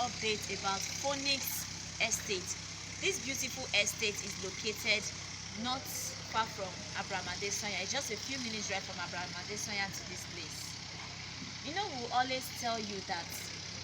update about Phonenix Estate. This beautiful estate is located not far from Abraham Adesanya. It's just a few minutes drive from Abraham Adesanya to this place. You know, we always tell you that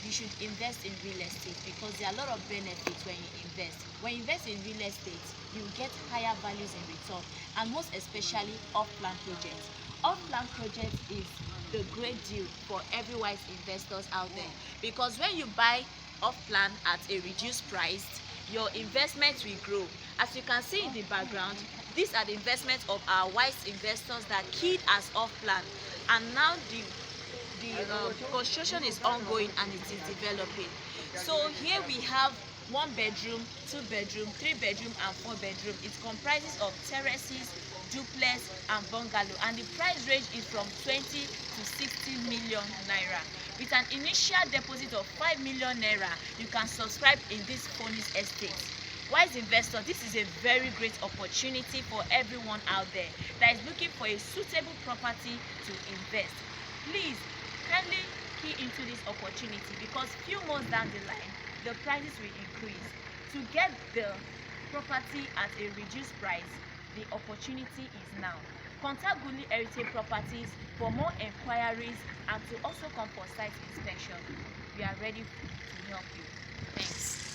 you should invest in real estate because there are a lot of benefits when you invest. When you invest in real estate, you get higher values in return, and most especially off-plan projects. Off-plan projects is the great deal for every wise investors out there, because when you buy off-plan at a reduced price, your investment will grow. As you can see in the background, these are the investments of our wise investors that keyed as off-plan, and now the construction is ongoing and it is developing. So here we have 1 bedroom, 2 bedroom, 3 bedroom and 4 bedroom. It comprises of terraces, duplex and bungalow, and the price range is from 20 to 60 million naira. With an initial deposit of 5 million naira, you can subscribe in this Phonenix Estate. Wise investor, this is a very great opportunity for everyone out there that is looking for a suitable property to invest. Please kindly key into this opportunity, because few months down the line the prices will increase. To get the property at a reduced price, the opportunity is now. Contact Guli Heritage Properties for more enquiries and to also come for site inspection. We are ready to help you. Thanks.